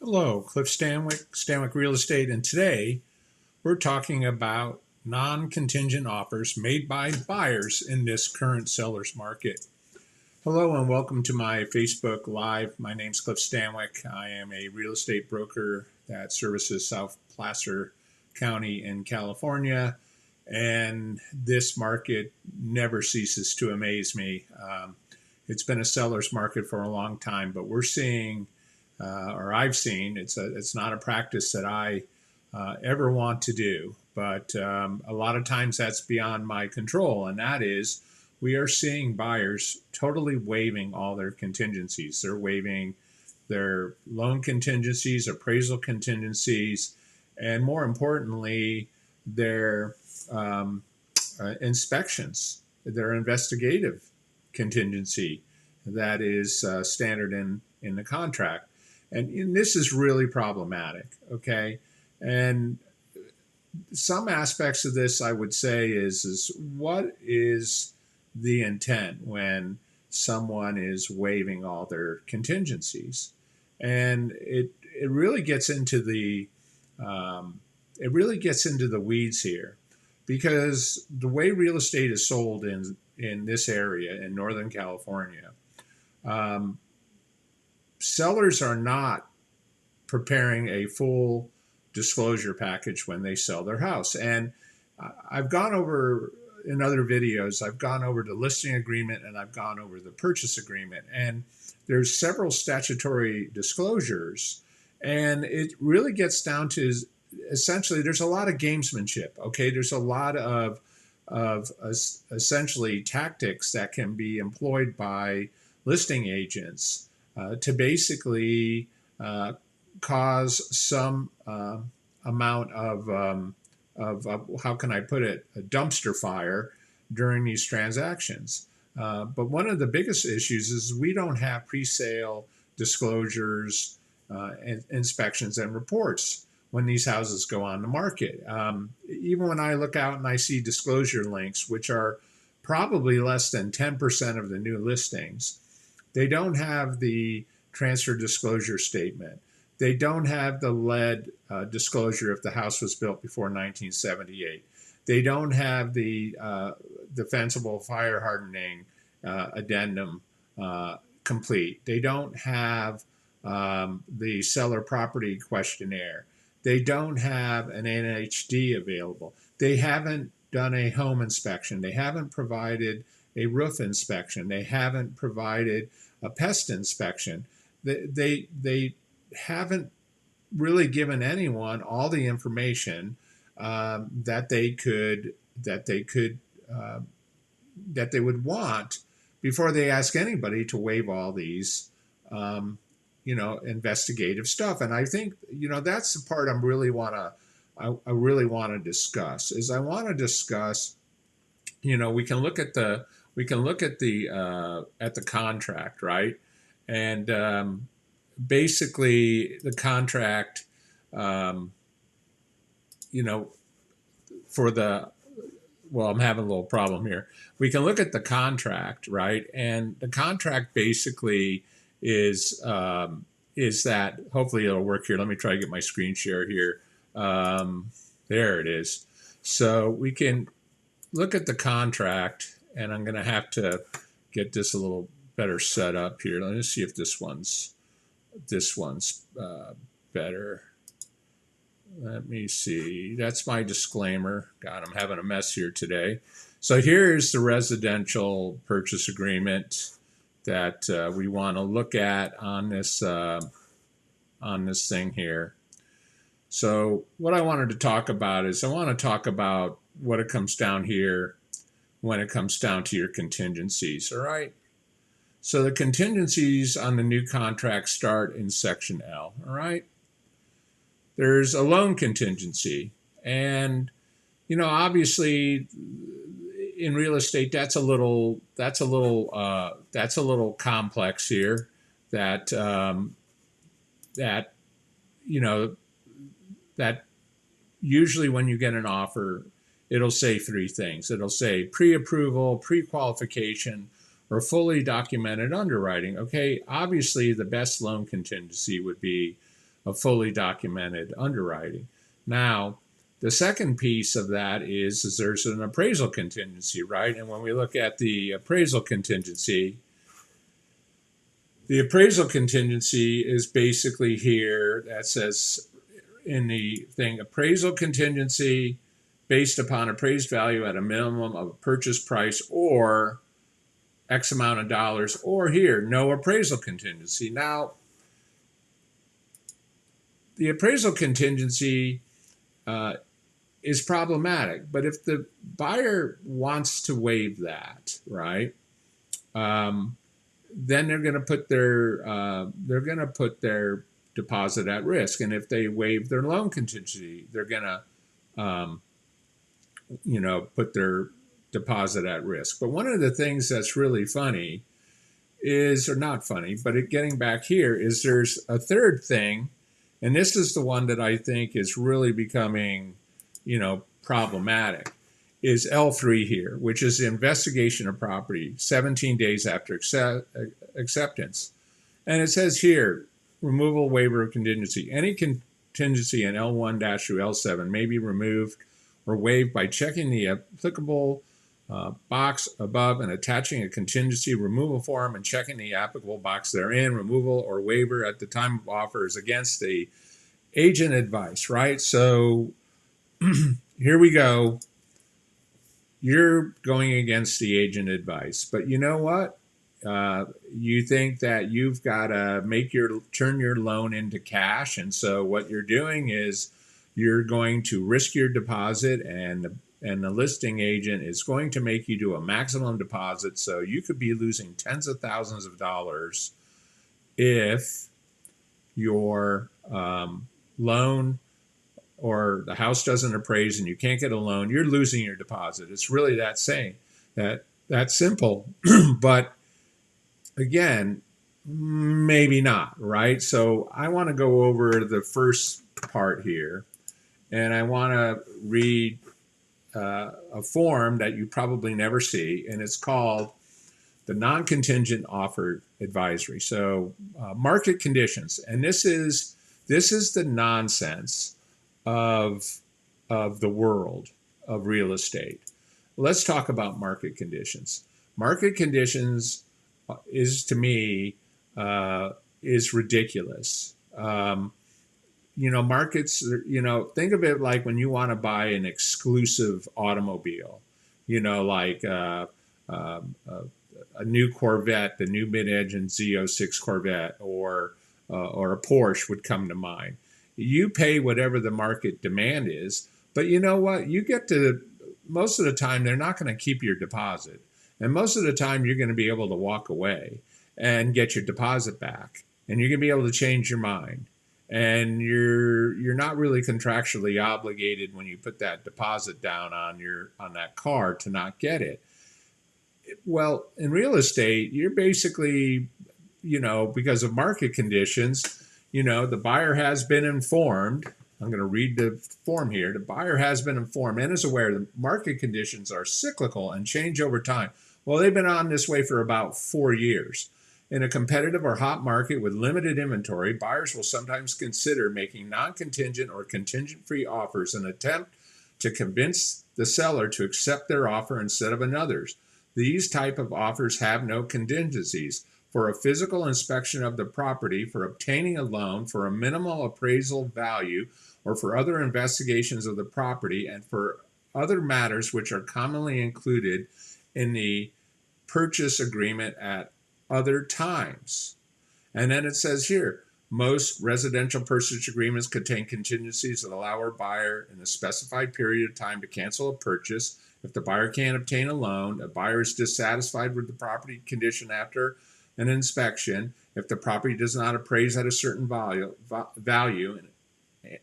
Hello, Cliff Stanwyck Real Estate, and today we're talking about non-contingent offers made by buyers in this current seller's market. Hello and welcome to my Facebook Live. My name's Cliff Stanwyck. I am a real estate broker that services South Placer County in California, and this market never ceases to amaze me. It's been a seller's market for a long time, but we're seeing or I've seen, it's not a practice that I ever want to do, but a lot of times that's beyond my control, and that is we are seeing buyers totally waiving all their contingencies. They're waiving their loan contingencies, appraisal contingencies, and more importantly, their inspections, their investigative contingency that is standard in the contract. And this is really problematic, okay? And some aspects of this, I would say, is what is the intent when someone is waiving all their contingencies? And it really gets into the weeds here, because the way real estate is sold in this area in Northern California, sellers are not preparing a full disclosure package when they sell their house. And I've gone over in other videos, I've gone over the listing agreement and I've gone over the purchase agreement. And there's several statutory disclosures. And it really gets down to essentially there's a lot of gamesmanship. Okay, there's a lot of essentially tactics that can be employed by listing agents to basically cause some amount of how can I put it, a dumpster fire during these transactions. But one of the biggest issues is we don't have pre-sale disclosures, inspections, and reports when these houses go on the market. Even when I look out and I see disclosure links, which are probably less than 10% of the new listings, they don't have the transfer disclosure statement. They don't have the lead disclosure if the house was built before 1978. They don't have the defensible fire hardening addendum complete. They don't have the seller property questionnaire. They don't have an NHD available. They haven't done a home inspection. They haven't provided a roof inspection. They haven't provided a pest inspection. They haven't really given anyone all the information that they would want before they ask anybody to waive all these investigative stuff. And I think that's the part I really want to discuss. Is I want to discuss, we can look at the contract, right? And basically the contract, I'm having a little problem here. We can look at the contract, right? And the contract basically is that, hopefully it'll work here. Let me try to get my screen share here. There it is. So we can look at the contract, and I'm going to have to get this a little better set up here. Let me see if this one's better. Let me see. That's my disclaimer. God, I'm having a mess here today. So here's the residential purchase agreement that we want to look at on this thing here. So what I wanted to talk about is I want to talk about what it comes down here when it comes down to your contingencies. All right. So the contingencies on the new contract start in section L. All right. There's a loan contingency, and obviously in real estate that's a little complex here. That usually when you get an offer, it'll say three things. It'll say pre-approval, pre-qualification, or fully documented underwriting. Okay, obviously the best loan contingency would be of fully documented underwriting. Now, the second piece of that is there's an appraisal contingency, right? And when we look at the appraisal contingency is basically here that says in the thing, appraisal contingency based upon appraised value at a minimum of a purchase price or X amount of dollars, or here, no appraisal contingency. Now, the appraisal contingency is problematic, but if the buyer wants to waive that, right, then they're going to put their deposit at risk, and if they waive their loan contingency, they're going to put their deposit at risk. But one of the things that's really funny is, or not funny, but getting back here, is there's a third thing, and this is the one that I think is really becoming, problematic, is L3 here, which is the investigation of property 17 days after acceptance. And it says here, removal waiver of contingency. Any contingency in L1 through L7 may be removed or waived by checking the applicable box above and attaching a contingency removal form and checking the applicable box therein. Removal or waiver at the time of offer is against the agent advice, right? So here we go. You're going against the agent advice, but you know what? You think that you've got to turn your loan into cash, and so what you're doing is you're going to risk your deposit, and the listing agent is going to make you do a maximum deposit, so you could be losing tens of thousands of dollars if your loan or the house doesn't appraise and you can't get a loan. You're losing your deposit. It's really that simple. But again, maybe not, right? So I want to go over the first part here, and I want to read a form that you probably never see, and it's called the non-contingent offer advisory. So market conditions, and this is the nonsense of the world of real estate. Let's talk about market conditions. Market conditions is, to me, is ridiculous. Markets, think of it like when you want to buy an exclusive automobile, like a new Corvette, the new mid-engine Z06 Corvette, or a Porsche would come to mind. You pay whatever the market demand is, but you know what? Most of the time, they're not going to keep your deposit. And most of the time, you're going to be able to walk away and get your deposit back. And you're going to be able to change your mind. And you're not really contractually obligated when you put that deposit down on that car to not get it. Well, in real estate, you're basically, because of market conditions, the buyer has been informed. I'm going to read the form here. The buyer has been informed and is aware the market conditions are cyclical and change over time. Well, they've been on this way for about 4 years. In a competitive or hot market with limited inventory, buyers will sometimes consider making non-contingent or contingent-free offers in an attempt to convince the seller to accept their offer instead of another's. These type of offers have no contingencies. For a physical inspection of the property, for obtaining a loan, for a minimal appraisal value, or for other investigations of the property, and for other matters which are commonly included in the purchase agreement at other times. And then it says here, most residential purchase agreements contain contingencies that allow a buyer in a specified period of time to cancel a purchase. If the buyer can't obtain a loan, a buyer is dissatisfied with the property condition after an inspection, if the property does not appraise at a certain value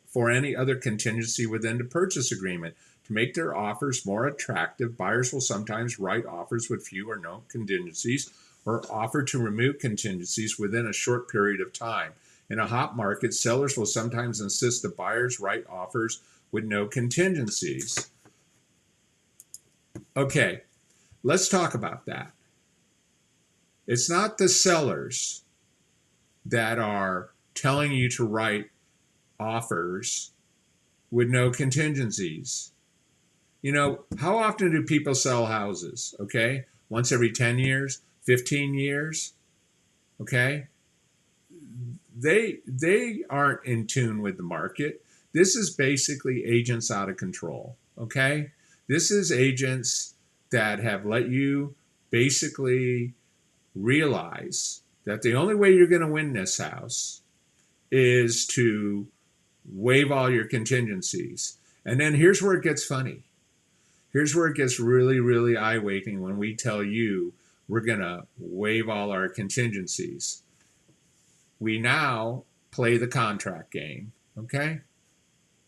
for any other contingency within the purchase agreement. To make their offers more attractive, buyers will sometimes write offers with few or no contingencies or offer to remove contingencies within a short period of time. In a hot market, sellers will sometimes insist that buyers write offers with no contingencies. Okay, let's talk about that. It's not the sellers that are telling you to write offers with no contingencies. You know, how often do people sell houses? Okay. Once every 10 years, 15 years. Okay. They aren't in tune with the market. This is basically agents out of control. Okay. This is agents that have let you basically realize that the only way you're going to win this house is to waive all your contingencies. And then here's where it gets funny. Here's where it gets really, really eye-waking when we tell you we're going to waive all our contingencies. We now play the contract game, okay?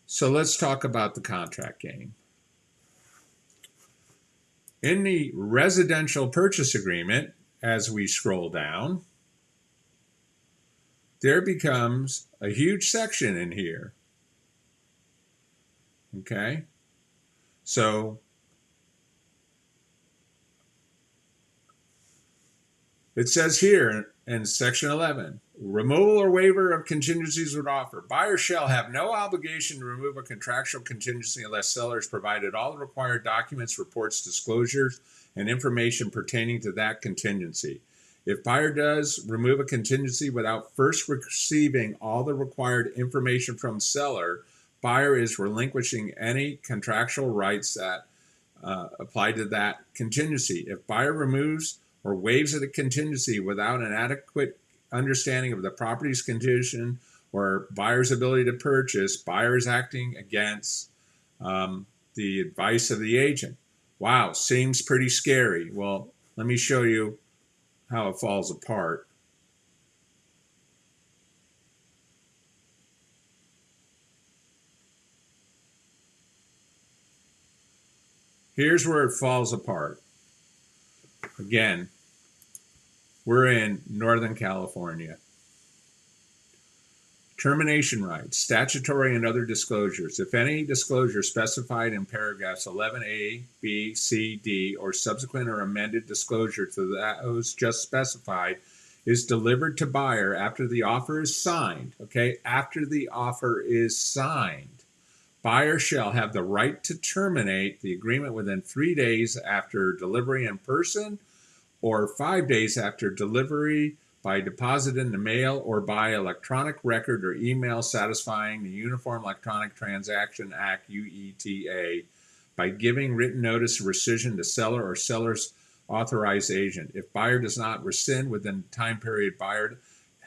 So let's talk about the contract game. In the residential purchase agreement, as we scroll down, there becomes a huge section in here, okay? So it says here in section 11, removal or waiver of contingencies would offer. Buyer shall have no obligation to remove a contractual contingency unless seller has provided all the required documents, reports, disclosures, and information pertaining to that contingency. If buyer does remove a contingency without first receiving all the required information from seller, buyer is relinquishing any contractual rights that apply to that contingency. If buyer removes or waives a contingency without an adequate understanding of the property's condition or buyer's ability to purchase, buyer is acting against the advice of the agent. Wow, seems pretty scary. Well, let me show you how it falls apart. Here's where it falls apart. Again, we're in Northern California. Termination rights, statutory and other disclosures. If any disclosure specified in paragraphs 11A, B, C, D, or subsequent or amended disclosure to those just specified is delivered to buyer after the offer is signed, okay, after the offer is signed, buyer shall have the right to terminate the agreement within 3 days after delivery in person or 5 days after delivery by deposit in the mail or by electronic record or email satisfying the Uniform Electronic Transaction Act, UETA, by giving written notice of rescission to seller or seller's authorized agent. If buyer does not rescind within the time period, buyer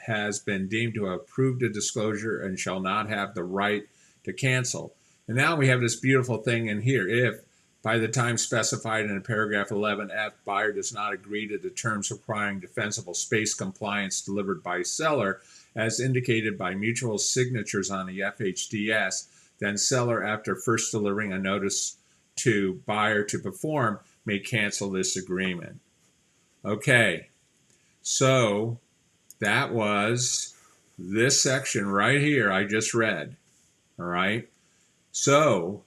has been deemed to have approved a disclosure and shall not have the right to cancel. And now we have this beautiful thing in here. If by the time specified in paragraph 11F, buyer does not agree to the terms requiring defensible space compliance delivered by seller, as indicated by mutual signatures on the FHDS, then seller, after first delivering a notice to buyer to perform, may cancel this agreement. Okay, so that was this section right here I just read. All right, so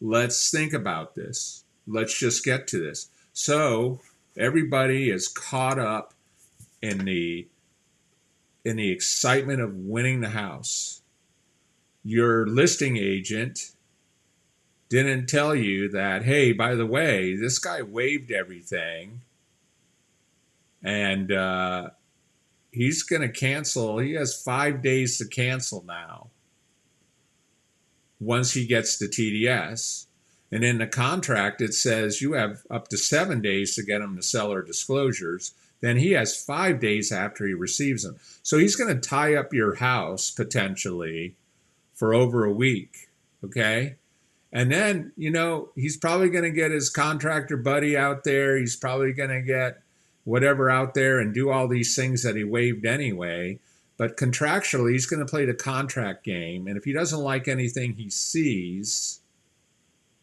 let's think about this. Let's just get to this. So everybody is caught up in the excitement of winning the house. Your listing agent didn't tell you that, hey, by the way, this guy waived everything and he's going to cancel. He has 5 days to cancel now once he gets the TDS. And in the contract, it says you have up to 7 days to get him to seller disclosures. Then he has 5 days after he receives them. So he's going to tie up your house potentially for over a week, okay? And then, you know, he's probably going to get his contractor buddy out there. He's probably going to get whatever out there and do all these things that he waived anyway. But contractually, he's going to play the contract game. And if he doesn't like anything he sees,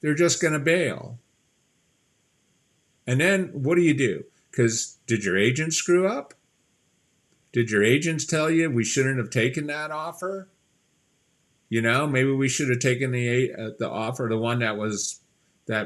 they're just going to bail. And then what do you do? Because did your agent screw up? Did your agents tell you we shouldn't have taken that offer? You know, maybe we should have taken the offer, the one that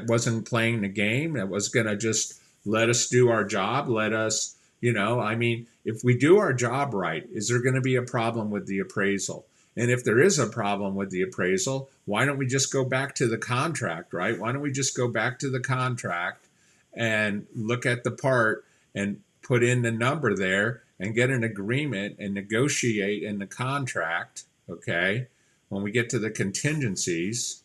wasn't playing the game, that was going to just let us do our job, let us, you know, I mean, if we do our job right, is there going to be a problem with the appraisal? And if there is a problem with the appraisal, why don't we just go back to the contract, right? Why don't we just go back to the contract and look at the part and put in the number there and get an agreement and negotiate in the contract, okay? When we get to the contingencies,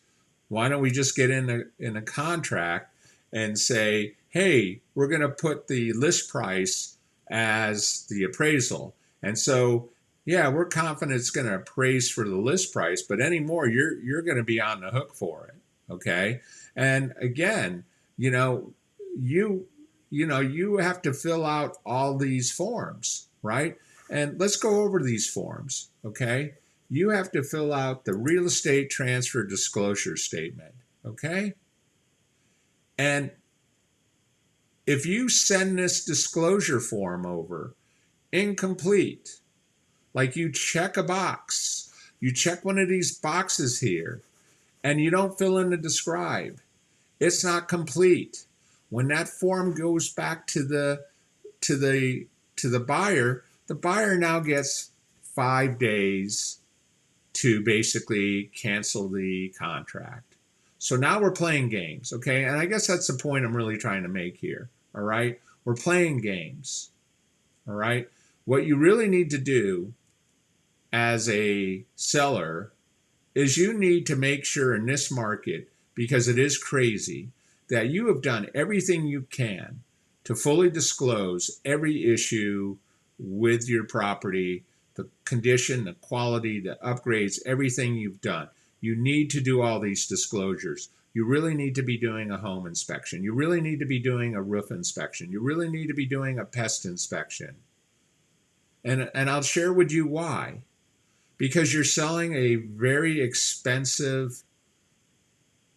why don't we just get in a contract and say, hey, we're going to put the list price as the appraisal. And so, yeah, we're confident it's going to appraise for the list price, but anymore, you're going to be on the hook for it, okay? And again, you know, you you have to fill out all these forms, right? And let's go over these forms, okay? You have to fill out the real estate transfer disclosure statement, okay? And if you send this disclosure form over incomplete, like you check a box, you check one of these boxes here, and you don't fill in the describe, it's not complete. When that form goes back to the the buyer now gets 5 days to basically cancel the contract. So now we're playing games, okay? And I guess that's the point I'm really trying to make here, all right? We're playing games, all right? What you really need to do as a seller is you need to make sure in this market, because it is crazy, that you have done everything you can to fully disclose every issue with your property, the condition, the quality, the upgrades, everything you've done. You need to do all these disclosures. You really need to be doing a home inspection. You really need to be doing a roof inspection. You really need to be doing a pest inspection. And I'll share with you why. Because you're selling a very expensive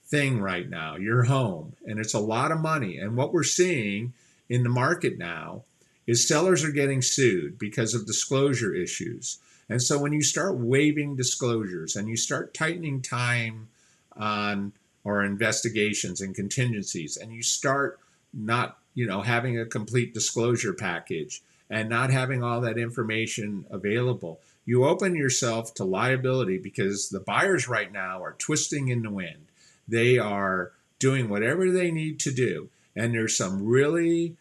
thing right now, your home, and it's a lot of money. And what we're seeing in the market now is sellers are getting sued because of disclosure issues. And so when you start waiving disclosures and you start tightening time on or investigations and contingencies, and you start not, having a complete disclosure package and not having all that information available, you open yourself to liability because the buyers right now are twisting in the wind. They are doing whatever they need to do. And there's some really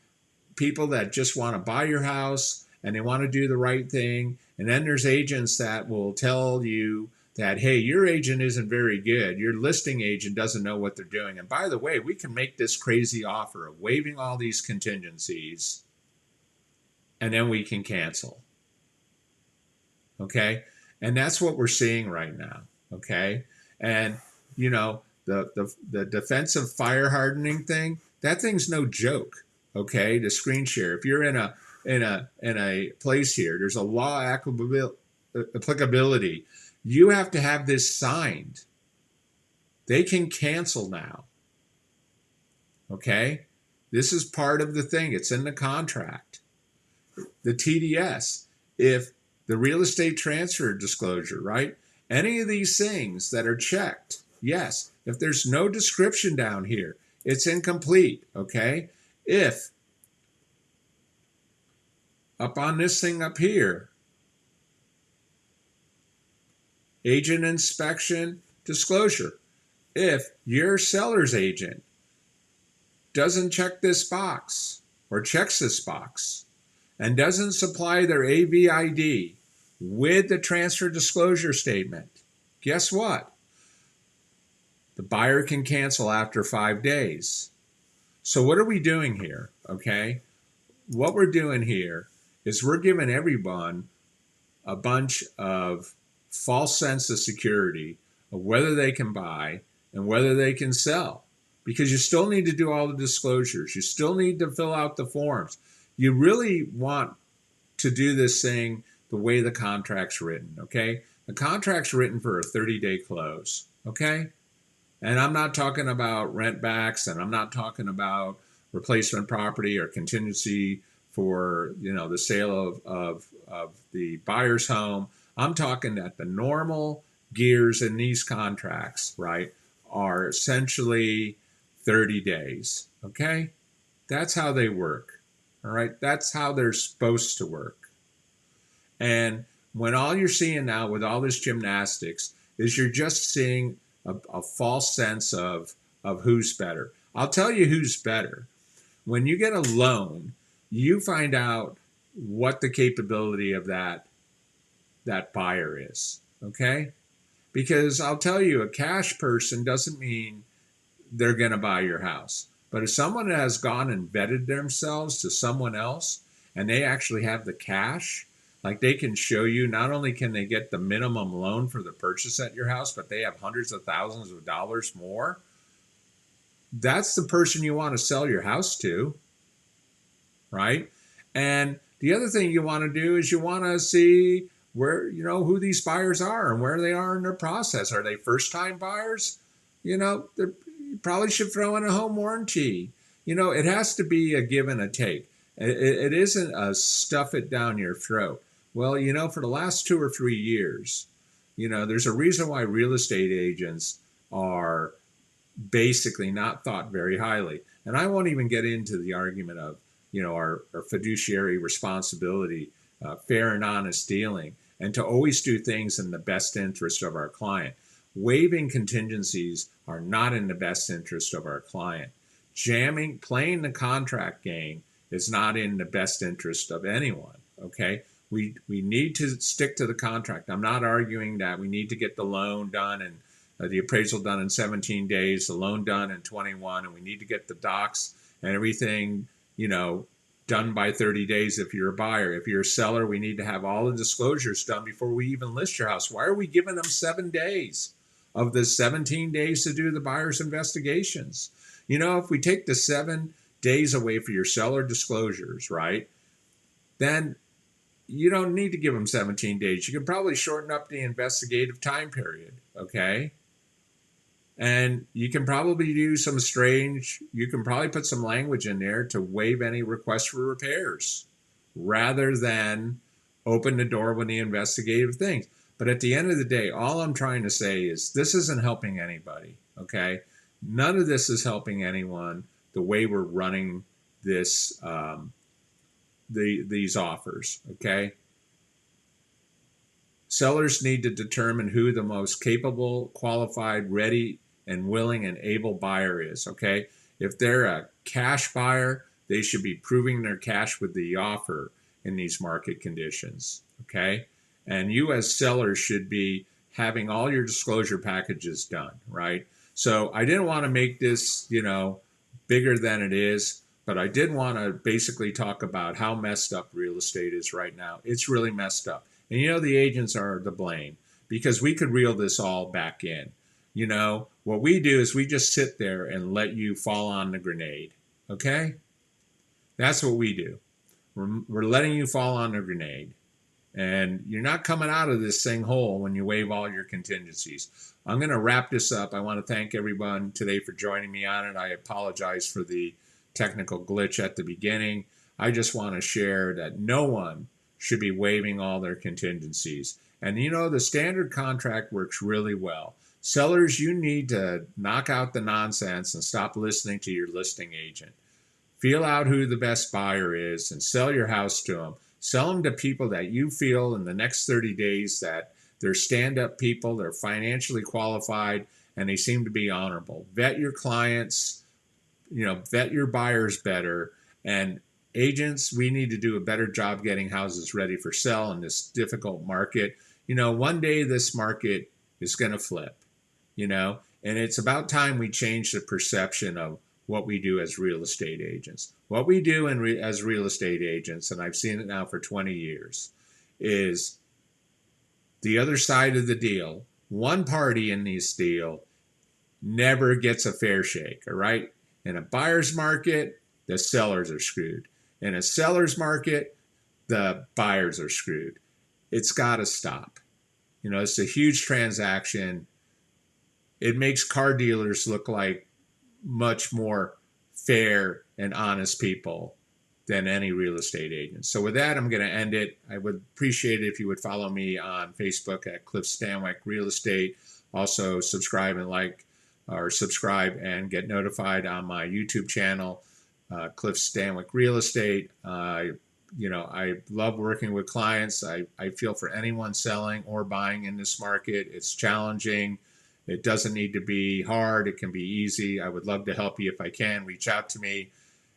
people that just want to buy your house and they want to do the right thing. And then there's agents that will tell you that, hey, your agent isn't very good. Your listing agent doesn't know what they're doing. And by the way, we can make this crazy offer of waiving all these contingencies and then we can cancel. Okay? And that's what we're seeing right now. Okay? And, the defensive fire hardening thing, that thing's no joke. Okay? The screen share. If you're in a place here, there's a law applicability. You have to have this signed. They can cancel now. Okay? This is part of the thing. It's in the contract. The TDS, if the real estate transfer disclosure, right? Any of these things that are checked, yes. If there's no description down here, it's incomplete, okay? If up on this thing up here, agent inspection disclosure, if your seller's agent doesn't check this box or checks this box and doesn't supply their AVID with the transfer disclosure statement, guess what? The buyer can cancel after 5 days. So what are we doing here, okay? What we're doing here is we're giving everyone a bunch of false sense of security of whether they can buy and whether they can sell. Because you still need to do all the disclosures. You still need to fill out the forms. You really want to do this thing the way the contract's written, okay? The contract's written for a 30-day close, okay? And I'm not talking about rent backs, and I'm not talking about replacement property or contingency for, the sale of the buyer's home. I'm talking that the normal gears in these contracts, right, are essentially 30 days, okay? That's how they work, all right? That's how they're supposed to work. And when all you're seeing now with all this gymnastics is you're just seeing a false sense of who's better. I'll tell you who's better. When you get a loan, you find out what the capability of that buyer is, okay? Because I'll tell you, a cash person doesn't mean they're going to buy your house. But if someone has gone and vetted themselves to someone else and they actually have the cash, like they can show you, not only can they get the minimum loan for the purchase at your house, but they have hundreds of thousands of dollars more. That's the person you want to sell your house to, right? And the other thing you want to do is you want to see where, who these buyers are and where they are in their process. Are they first-time buyers? You probably should throw in a home warranty. It has to be a give and a take. It isn't a stuff it down your throat. Well, for the last 2 or 3 years, there's a reason why real estate agents are basically not thought very highly. And I won't even get into the argument of, our fiduciary responsibility, fair and honest dealing, and to always do things in the best interest of our client. Waiving contingencies are not in the best interest of our client. Playing the contract game is not in the best interest of anyone, okay? We need to stick to the contract. I'm not arguing that we need to get the loan done and the appraisal done in 17 days, the loan done in 21, and we need to get the docs and everything, done by 30 days if you're a buyer. If you're a seller, we need to have all the disclosures done before we even list your house. Why are we giving them 7 days of the 17 days to do the buyer's investigations? If we take the 7 days away for your seller disclosures, right, then you don't need to give them 17 days. You can probably shorten up the investigative time period, okay? And you can probably do you can probably put some language in there to waive any request for repairs rather than open the door with the investigative things. But at the end of the day, all I'm trying to say is this isn't helping anybody, okay? None of this is helping anyone the way we're running this, these offers, okay? Sellers need to determine who the most capable, qualified, ready, and willing and able buyer is, okay? If they're a cash buyer, they should be proving their cash with the offer in these market conditions, okay? And you as sellers should be having all your disclosure packages done, right? So I didn't want to make this, bigger than it is, but I did want to basically talk about how messed up real estate is right now. It's really messed up. And the agents are to blame because we could reel this all back in. What we do is we just sit there and let you fall on the grenade, okay? That's what we do. We're letting you fall on the grenade. And you're not coming out of this thing whole when you waive all your contingencies. I'm going to wrap this up. I want to thank everyone today for joining me on it. I apologize for the technical glitch at the beginning. I just want to share that no one should be waiving all their contingencies. And the standard contract works really well. Sellers, you need to knock out the nonsense and stop listening to your listing agent. Feel out who the best buyer is and sell your house to them. Sell them to people that you feel in the next 30 days that they're stand-up people, they're financially qualified, and they seem to be honorable. Vet your clients, vet your buyers better. And agents, we need to do a better job getting houses ready for sale in this difficult market. One day this market is going to flip, and it's about time we change the perception of what we do as real estate agents. What we do as real estate agents, and I've seen it now for 20 years, is the other side of the deal. One party in this deal never gets a fair shake, all right? In a buyer's market, the sellers are screwed. In a seller's market, the buyers are screwed. It's got to stop. It's a huge transaction. It makes car dealers look like much more fair and honest people than any real estate agent. So with that, I'm going to end it. I would appreciate it if you would follow me on Facebook at Cliff Stanwyck Real Estate. Also subscribe and get notified on my YouTube channel, Cliff Stanwyck Real Estate. I love working with clients. I feel for anyone selling or buying in this market, it's challenging. It doesn't need to be hard. It can be easy. I would love to help you if I can. Reach out to me.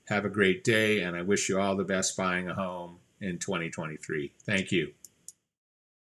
Have a great day, and I wish you all the best buying a home in 2023. Thank you.